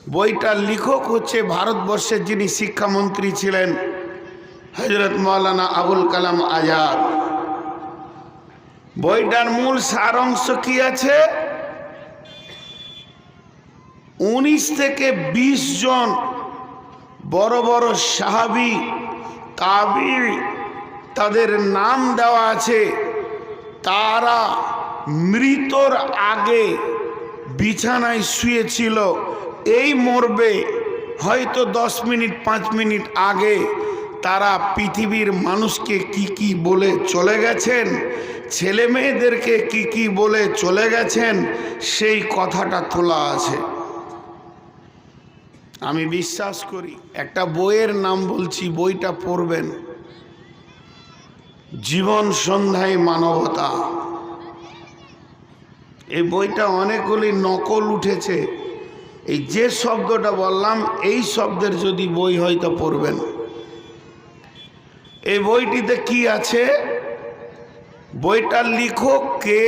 বইটার লেখক হচ্ছে ভারতবর্ষের যিনি শিক্ষামন্ত্রী ছিলেন হযরত মাওলানা আবুল কালাম আজাদ। বইটার মূল সারাংশ কি আছে? 19 থেকে 20 জন বড় বড় সাহাবী তাবী তাদের নাম দেওয়া আছে। তারা মৃত্যুর আগে বিছানায় শুয়েছিল, এই মরবে হয়তো 10 মিনিট 5 মিনিট আগে তারা পৃথিবীর মানুষকে কি কি বলে চলে গেছেন, ছেলে মেয়েদেরকে কি কি বলে চলে গেছেন, সেই কথাটা তোলা আছে। আমি বিশ্বাস করি, একটা বইয়ের নাম বলছি, বইটা পড়বেন, জীবন সন্ধ্যায় মানবতা। এই বইটা অনেকগুলি নকল উঠেছে। এই যে শব্দটা বললাম, এই শব্দের যদি বই হয় তো পড়বেন। এই বইটিতে কি আছে? বইটার লেখক কে?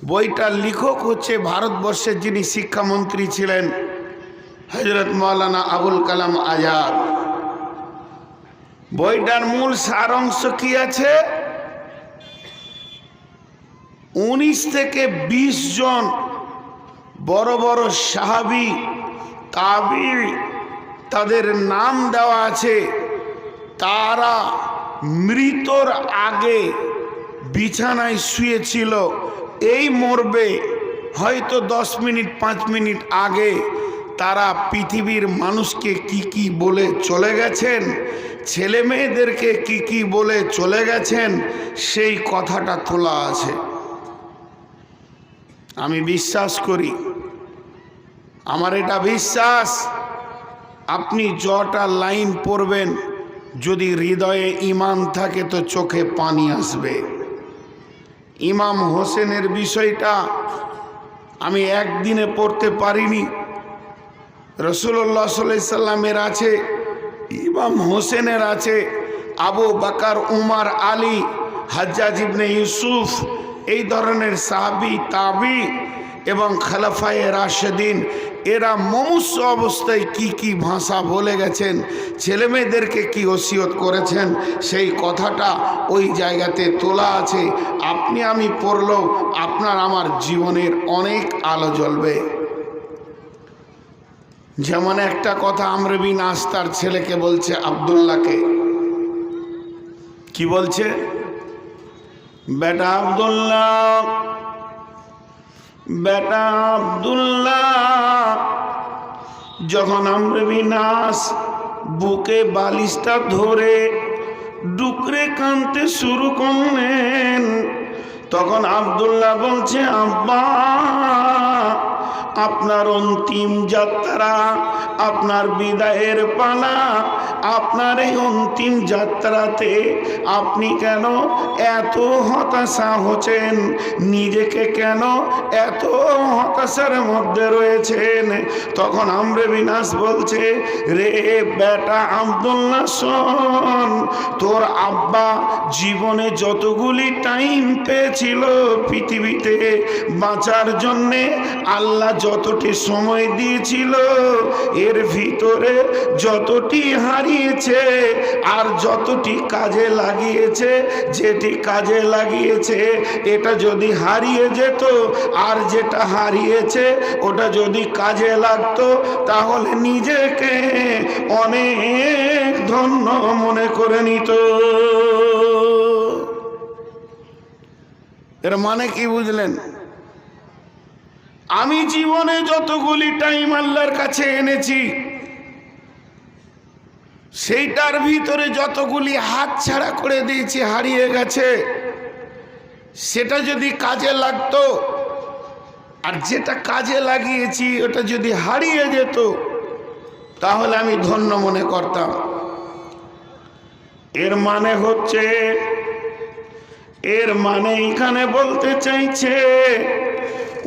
বইটার লেখক হচ্ছে ভারতবর্ষের যিনি শিক্ষামন্ত্রী ছিলেন হযরত মাওলানা আবুল কালাম আজাদ। বইটার মূল সারাংশ কি আছে? 19 থেকে 20 জন বড় বড় সাহাবী তাবী তাদের নাম দেওয়া আছে। তারা মৃত্যুর আগে বিছানায় শুয়েছিল, এই মরবে হয়তো 10 মিনিট 5 মিনিট আগে তারা পৃথিবীর মানুষকে কি কি বলে চলে গেছেন, ছেলে মেয়েদেরকে কি কি বলে চলে গেছেন, সেই কথাটা তোলা আছে। আমি বিশ্বাস করি, আমার এটা বিশ্বাস, আপনি যটা লাইন পড়বেন, যদি হৃদয়ে ঈমান থাকে তো চোখে পানি আসবে। ইমাম হোসেনের বিষয়টা আমি একদিনে পড়তে পারিনি। রাসূলুল্লাহ সাল্লাল্লাহু আলাইহি সাল্লামের আছে, ইমাম হোসেনের আছে, আবু বকর, উমর, আলী, হাজ্জাজ ইবনে ইউসুফ, এই ধরনের সাহাবী তাবী এবং খলিফায়ে রাশিদিন, এরা মুমূর্ষ অবস্থায় কি কি ভাষা বলে গেছেন, ছেলে মেয়েদেরকে কি ওসিয়ত করেছেন, সেই কথাটা ওই জায়গাতে তোলা আছে। আপনি আমি পড়লেও আপনার আমার জীবনের অনেক আলো জ্বলবে। যেমন একটা কথা আমর বিন আস তার ছেলেকে বলছে, আব্দুল্লাহকে, কি বলছে? বেটা আব্দুল্লাহ, বেটা আব্দুল্লাহ। যখন আমর বিন আস বুকে বালিশটা ধরে ডুকরে কাঁদতে শুরু করলেন, তখন আব্দুল্লাহ বলছে, আব্বা, আপনার অন্তিম যাত্রা, আপনার বিদায়ের পালা, আপনার এই অন্তিম যাত্রাতে আপনি কেন এত হতাশা হচ্ছেন, নিজেকে কেন এত হতাশার মধ্যে রয়েছেন? তখন আমর বিন আস বলছে, রে বেটা আব্দুল্লাহ, শোন, তোর আব্বা জীবনে যতগুলি টাইম পেয়েছিল পৃথিবীতে বাঁচার জন্যে, আল্লাহ যতটি সময় দিয়েছিল, এর ভিতরে যতটি হারিয়েছে আর যতটি কাজে লাগিয়েছে, যেটি কাজে লাগিয়েছে এটা যদি হারিয়ে যেত আর যেটা হারিয়েছে ওটা যদি কাজে লাগতো, তাহলে নিজেকে অনেক ধন্য মনে করে নিত। এর মানে কি বুঝলেন? আমি জীবনে যতগুলি টাইম আল্লাহর কাছে এনেছি, সেইটার ভিতরে যতগুলি হাত ছাড়া করে দিয়েছি, হারিয়ে গেছে, সেটা যদি কাজে লাগতো আর যেটা কাজে লাগিয়েছি ওটা যদি হারিয়ে যেত, তাহলে আমি ধন্য মনে করতাম। এর মানে হচ্ছে, এর মানে এখানে বলতে চাইছে,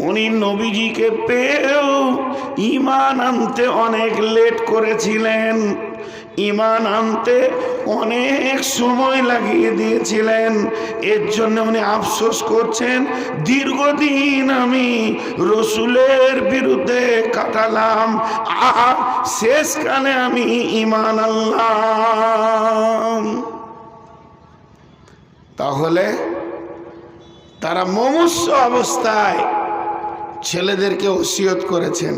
উনি নবীজিকে পেয়েও ঈমান আনতে অনেক লেট করেছিলেন। ঈমান আনতে অনেক সময় লাগিয়ে দিয়েছিলেন, এর জন্য উনি আফসোস করছেন দীর্ঘদিন আমি রসুলের বিরুদ্ধে কাটালাম, আর শেষকালে আমি ঈমান আনলাম। তাহলে তারা মুমূর্ষু অবস্থায় ছেলেদেরকে ওসিয়ত করেছেন,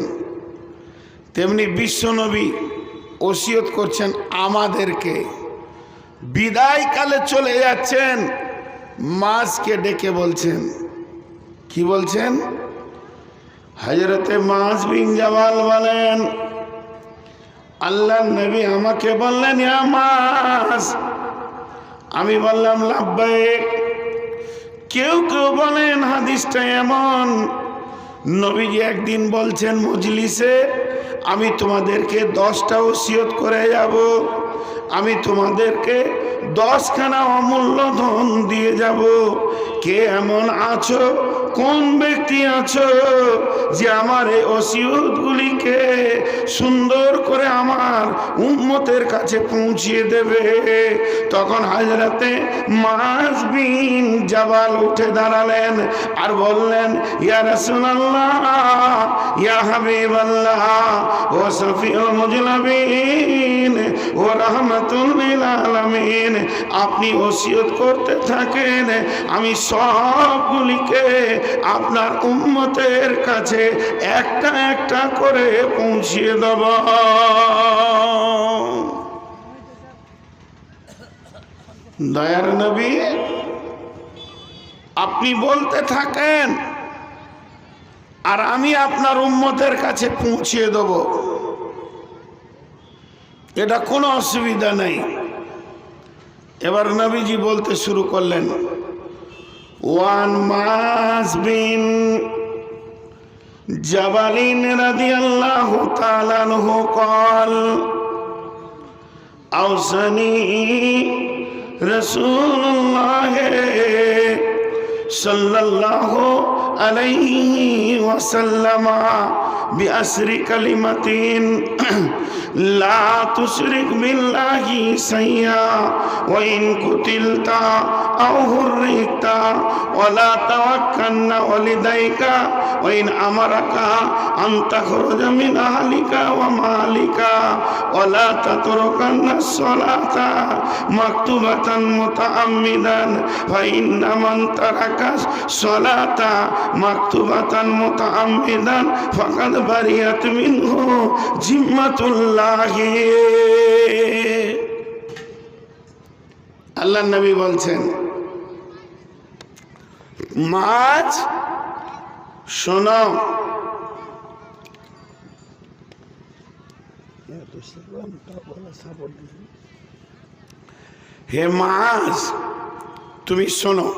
তেমনি বিশ্বনবী ওসিয়ত করছেন আমাদেরকে। বিদায়কালে চলে যাচ্ছেন, মাছকে ডেকে বলছেন, কি বলছেন? হযরতে মাছ বিন জাবাল বলেন, আল্লাহর নবী আমাকে বললেন ইয়া মাছ। আমি বললাম লাব্বাইক। কেউ কেউ বলেন হাদিসটা এমন, নবীজি একদিন বলছেন মজলিসে, আমি তোমাদেরকে 10টা ওসিয়ত করে যাব, আমি তোমাদেরকে 10খানা অমূল্য ধন দিয়ে যাব। কে এমন আছো, কোন ব্যক্তি আছো যে আমার এই ওসিয়তগুলিকে সুন্দর করে আমার উম্মতের কাছে পৌঁছিয়ে দেবে? তখন হযরতে মাছ বিন জাবাল উঠে দাঁড়ালেন আর বললেন, ইয়া রাসূলুল্লাহ, ইয়া হাবিবাল্লাহ, ও শফিউল মুজনাবিন, ও রাহমাতুল লিল আলামিন, আপনি ওসিয়ত করতে থাকেন, আমি সবগুলিকে আপনার উম্মতের কাছে একটা একটা করে পৌঁছিয়ে দেব। দয়ার নবী, আপনি বলতে থাকেন আর আমি আপনার উম্মতের কাছে পৌঁছিয়ে দেব, এটা কোনো অসুবিধা নেই। এবার নবীজি বলতে শুরু করলেন, ওয়ান মাস বিন জাবালিন রাদিয়াল্লাহু তাআলা আনহু قال আওসানি রাসূলুল্লাহ সাল্লাল্লাহু আলাইহি ওয়াসাল্লাম বিআসরি কালিমাতিন লা তুশরিক বিল্লাহি শাইয়া ওয়া ইন কুতিলতা আও হুররিতা ওয়া লা তাওয়াক্কালনা ওয়ালিদাইকা ওয়া ইন আমারাকা আন তাখরুজা মিন আহলিকা ওয়া মালিকা ওয়া লা তাতরুকান্না সলাতা মাকতুবাতান মুতাআম্মিদান ফা ইন্না মান তারাকা সলাতা মাকতুবাতান মুতাআম্মিদান ফাকাদ বারিয়াত মিনহু জিম্মাতুল্লাহি। আল্লাহর নবী বলছেন, মাছ শোনো, হে মাছ তুমি শোনো,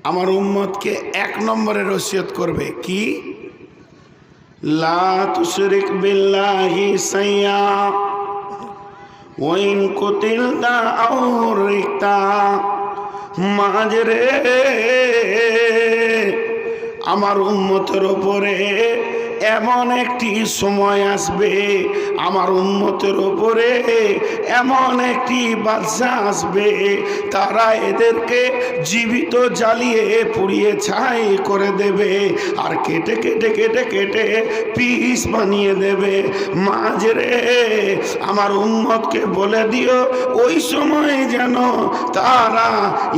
আমার উম্মতকে 1 নম্বরের ওসিয়ত করবে কি? লা তুশরিক বিল্লাহি শাইয়া ওয়া ইন কুতিলতা আও হুররিতা। মাঝ রে, আমার উম্মতের উপরে এমন একটি সময় আসবে, আমার উম্মতের উপরে এমন একটি বাদশা আসবে, তারা এদেরকে জীবিত জ্বালিয়ে পুড়িয়ে ছাই করে দেবে আর কেটে কেটে কেটে কেটে পিস বানিয়ে দেবে। মাঝরে আমার উম্মতকে বলে দিও, ওই সময় যেন তারা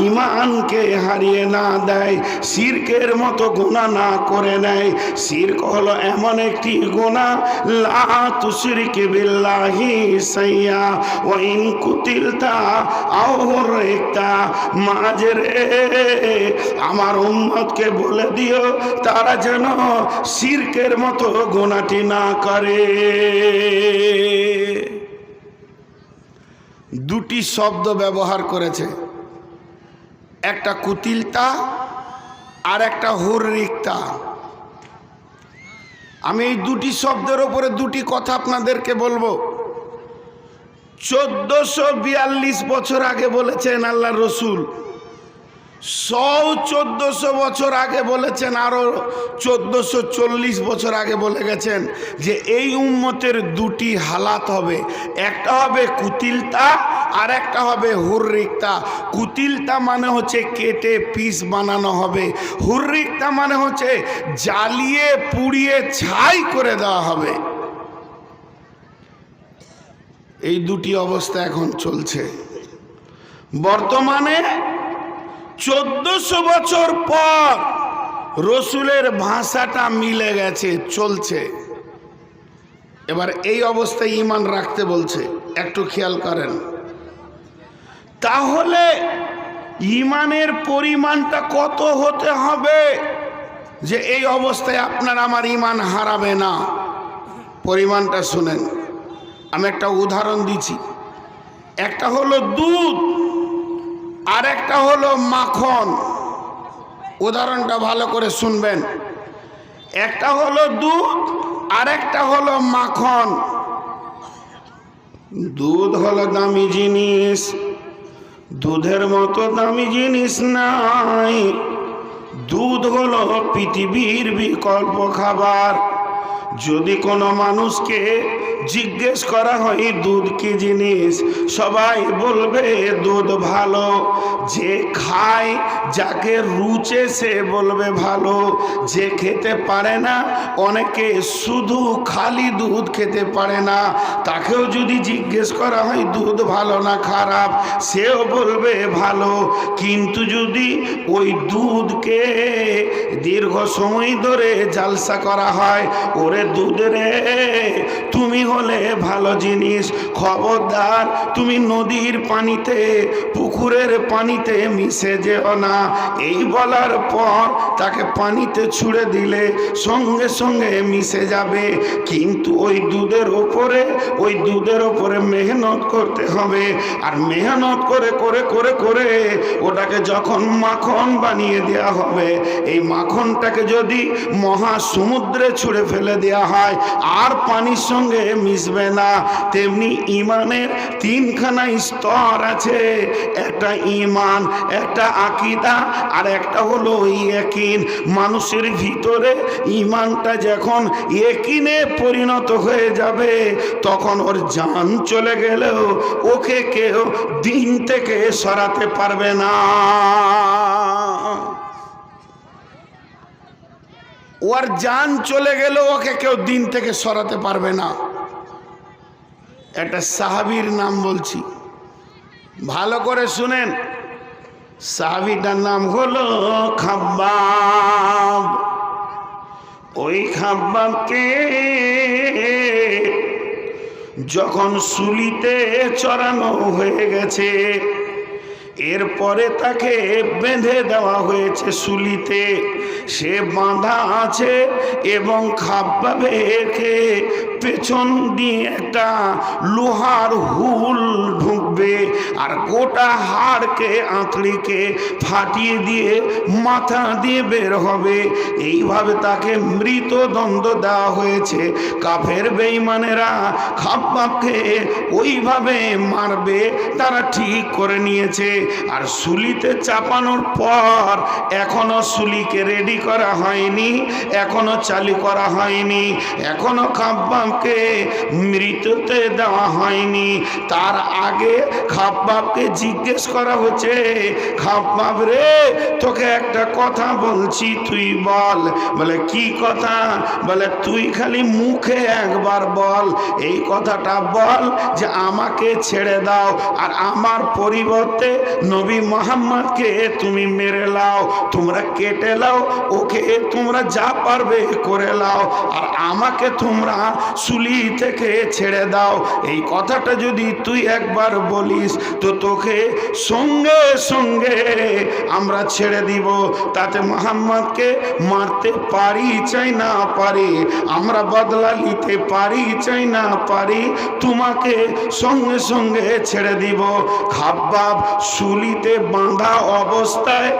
ঈমানকে হারিয়ে না দেয়, শিরকের মতো গুনাহ না করে নেয়। শিরক হলো এমন একটি গুনাহ, লা তুশরিক বিল্লাহি শাইয়া ওয়া ইন কুতিলতা আও হুররিতা। মাঝরে আমার উম্মতকে বলে দিও, তারা যেন শিরকের মতো গুনাহটি না করে। দুটি শব্দ ব্যবহার করেছে, একটা কুতিলতা আর একটা হুররিতা। আমি এই দুটি শব্দের ওপরে দুটি কথা আপনাদেরকে বলবো। 1442 বছর আগে বলেছেন আল্লাহর রসুল 1400 বছর আগে বলেছেন, আরো 1440 বছর আগে বলে গেছেন যে এই উম্মতের দুটি হালাত হবে, একটা হবে কুতিলতা আর একটা হবে হুররিকতা। কুতিলতা মানে হচ্ছে কেটে পিস বানানো হবে, হুররিকতা মানে হচ্ছে জ্বালিয়ে পুড়িয়ে ছাই করে দেওয়া হবে। এই দুটি অবস্থা এখন চলছে। বর্তমানে 1400 বছর পর রসুলের ভাষাটা মিলে গেছে, চলছে। এবার এই অবস্থায় ঈমান রাখতে বলছে, একটু খেয়াল করেন। তাহলে ঈমানের পরিমাণটা কত হতে হবে যে এই অবস্থায় আপনার আমার ঈমান হারাবে না? পরিমাণটা শুনেন, আমি একটা উদাহরণ দিচ্ছি। একটা হলো দুধ আর একটা হলো মাখন। উদাহরণটা ভালো করে শুনবেন। একটা হলো দুধ আর একটা হলো মাখন। দুধ হলো দামি জিনিস, দুধের মতো দামি জিনিস নাই। দুধ হলো পৃথিবীর বিকল্প খাবার। যদি কোনো মানুষকে জিজ্ঞেস করা হয় দুধ কি জিনিস, সবাই বলবে দুধ ভালো। যে খায়, যাকে রুচে সে বলবে ভালো। যে খেতে পারে না, অনেকে শুধু খালি দুধ খেতে পারে না, তাকেও যদি জিজ্ঞেস করা হয় দুধ ভালো না খারাপ, সেও বলবে ভালো। কিন্তু যদি ওই দুধকে দীর্ঘ সময় ধরে জালসা করা হয়, ওরে দুধ রে, তুমি হলে ভালো জিনিস, খবরদার তুমি নদীর পানিতে পুকুরের পানিতে মিশে যেও না। এই বলার পর তাকে পানিতে ছুঁড়ে দিলে সঙ্গে সঙ্গে মিশে যাবে। কিন্তু ওই দুধের ওপরে মেহনত করতে হবে। আর মেহনত করে করে করে করে ওটাকে যখন মাখন বানিয়ে দেওয়া হবে, এই মাখনটাকে যদি মহাসমুদ্রে ছুঁড়ে ফেলে দেওয়া হয় আর পানির সঙ্গে মিশবে না। তেমনি ঈমানের তিনখানা স্তর আছে। একটা ঈমান, একটা আকীদা, আর একটা হলো ইয়াকিন। মানুষের ভিতরে ঈমানটা যখন ইয়াকিনে পরিণত হয়ে যাবে, তখন ওর জান চলে গেলেও ওকে কেউ দিন থেকে সরাতে পারবে না। ওর জান চলে গেল, ওকে কেউ দিন থেকে সরাতে পারবে না। একটা সাহাবীর নাম বলছি, ভালো করে শুনেন। সাহাবীটার নাম হলো খাব্বাব। ওই খাব্বাবকে যখন সুলিতে চড়ানো হয়ে গেছে, এরপরে তাকে বেঁধে দেওয়া হয়েছে সুলিতে। সে বাঁধা আছে এবং খাব্বাবকে পেছন দিয়ে একটা লোহার হুল ঢুকবে আর গোটা হাড়কে আঁতড়িকে ফাটিয়ে দিয়ে মাথা দিয়ে বের হবে। এইভাবে তাকে মৃতদণ্ড দেওয়া হয়েছে। কাফের বেঈমানেরা খাব্বাবকে ওইভাবে মারবে, তারা ঠিক করে নিয়েছে। আর সুলিতে চাপানোর পর এখনো সুলিকে রেডি করা হয়নি, এখনো চালু করা হয়নি, এখনো খাব্বাবকে মৃত্যুতে দেওয়া হয়নি। তার আগে খাব্বাবকে জিজ্ঞেস করা হচ্ছে, খাব্বাব রে, তোকে একটা কথা বলছি, তুই বল। বলে কি কথা? বলে তুই খালি মুখে একবার বল, এই কথাটা বল যে আমাকে ছেড়ে দাও আর আমার পরিবর্তে নবী মুহাম্মদকে তুমি মেরে লাও, তোমরা কেটে লাও, ওকে তোমরা যা পারবে করে লাও, আর আমাকে তোমরা সুলি থেকে ছেড়ে দাও। এই কথাটা যদি তুই একবার বলিস তো তোকে সঙ্গে সঙ্গে আমরা ছেড়ে দিব। তাতে মুহাম্মদকে মারতে পারি চাই না পারি, আমরা বদলা নিতে পারি চাই না পারি, তোমাকে সঙ্গে সঙ্গে ছেড়ে দিব। খাব্বাব সুলিতে বাঁধা অবস্থায়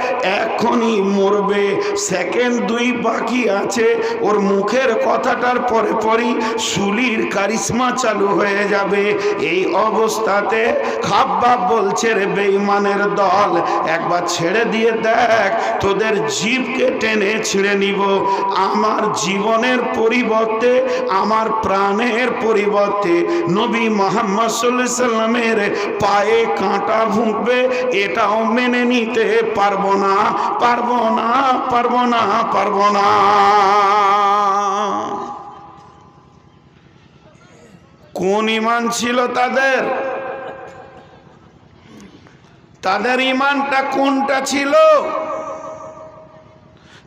এখনই মরবে। সেকেন্ড 2 বাকি আছে, ওর মুখের কথাটার পরে পরই শুলির কারিশমা চালু হয়ে যাবে। এই অবস্থাতে খাব্বাব বলছে, রে বেঈমানের দল, একবার ছেড়ে দিয়ে দেখ, তোদের জিভকে টেনে ছিঁড়ে নিব। আমার জীবনের পরিবর্তে, আমার প্রাণের পরিবর্তে নবী মুহাম্মদ সাল্লাল্লাহু আলাইহি সাল্লামের পায়ে কাঁটা ভুঁকবে, এটাও মেনে নিতে পারবো না, পারবো না, পারবো না, পারবো না। কোন ঈমান ছিল তাদের? তাদের ঈমানটা কোনটা ছিল?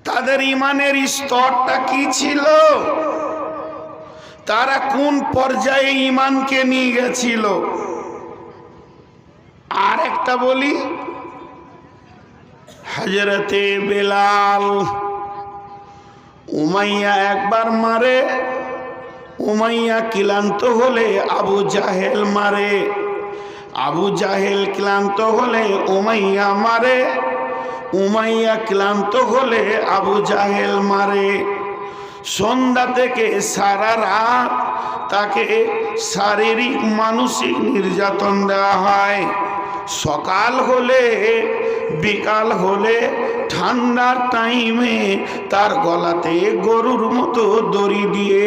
তাদের ঈমানের স্তরটা কি ছিল? তারা কোন পর্যায়ে ঈমানকে নিয়ে গেছিল? আর একটা বলি, হযরতে বেলাল, উমাইয়া একবার মারে, উমাইয়া ক্লান্ত হলে আবু জাহেল মারে, আবু জাহেল ক্লান্ত হলে উমাইয়া মারে, উমাইয়া ক্লান্ত হলে আবু জাহেল মারে। সন্ধ্যা থেকে সারা রাত তাকে শারীরিক মানসিক নির্যাতন দেওয়া হয়। সকাল হলে, বিকাল হলে, ঠান্ডার টাইমে তার গলাতে গরুর মতো দড়ি দিয়ে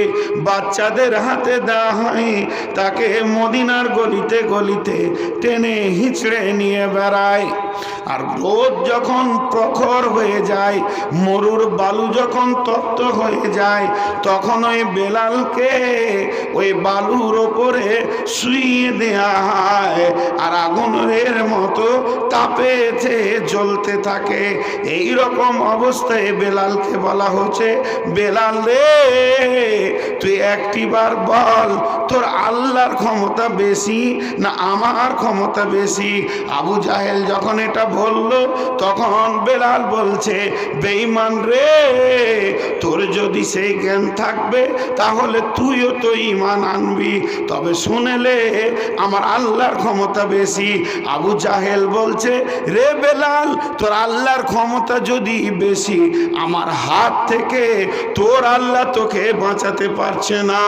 বাচ্চাদের হাতে দেওয়া হয়। তাকে মদিনার গলিতে গলিতে টেনে হিঁচড়ে নিয়ে বেড়ায়। আর রোদ যখন প্রখর হয়ে যায়, মরুর বালু যখন তপ্ত হয়ে যায়, তখন ওই বেলালকে ওই বালুর ওপরে শুইয়ে দেয়া হয়, আর আগুনের মতো তাপেতে জ্বলতে থাকে। এই রকম অবস্থায় বেলালকে বলা হচ্ছে, বেলাল রে, তুই একটিবার বল, তোর আল্লাহর ক্ষমতা বেশি না আমার ক্ষমতা বেশি? আবু জাহেল যখন এটা বলল, তখন বেলাল বলছে, বেঈমান রে, তোর যদি সেই জ্ঞান থাকবে তাহলে তুইও তো ঈমান আনবি, তবে শুনেলে আমার আল্লাহর ক্ষমতা বেশি। আবু জাহেল বলছে, রে বেলাল, তোর আল্লাহর ক্ষমতা যদি বেশি, আমার হাত থেকে তোর আল্লাহ তোকে বাঁচাতে পারছে না।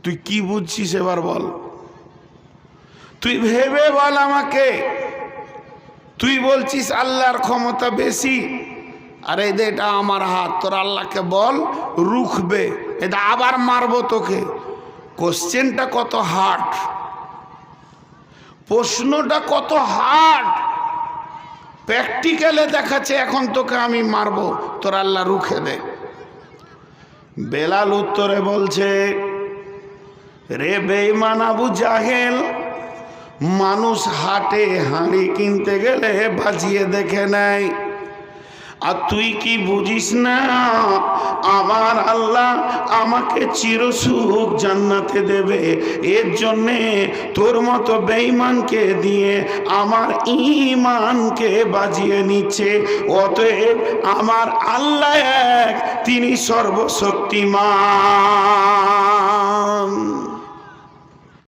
তুই কি বুঝছিস এবার বল? তুই ভেবে বল আমাকে। তুই বলছিস আল্লাহর ক্ষমতা বেশি, আরে এটা আমার হাত, তোর আল্লাহকে বল রুখবে, এটা আবার মারবো তোকে। কোশ্চেনটা কত হার্ড, প্রশ্নটা কত হার্ড। প্র্যাকটিক্যালে দেখাচ্ছে, এখন তোকে আমি মারবো, তোর আল্লাহ রুখে দে। বেলাল উত্তরে বলছে, রে বেঈমান আবু জাহেল, মানুষ হাটে হাঁড়ি কিনতে গেলে বাজিয়ে দেখে নেয়, আর তুই কি বুঝিস না আমার আল্লাহ আমাকে চিরসুখ জান্নাতে দেবে? এর জন্যে তোর মতো বেঈমানকে দিয়ে আমার ঈমানকে বাজিয়ে নিচ্ছে। অতএব আমার আল্লাহ এক, তিনি সর্বশক্তিমান।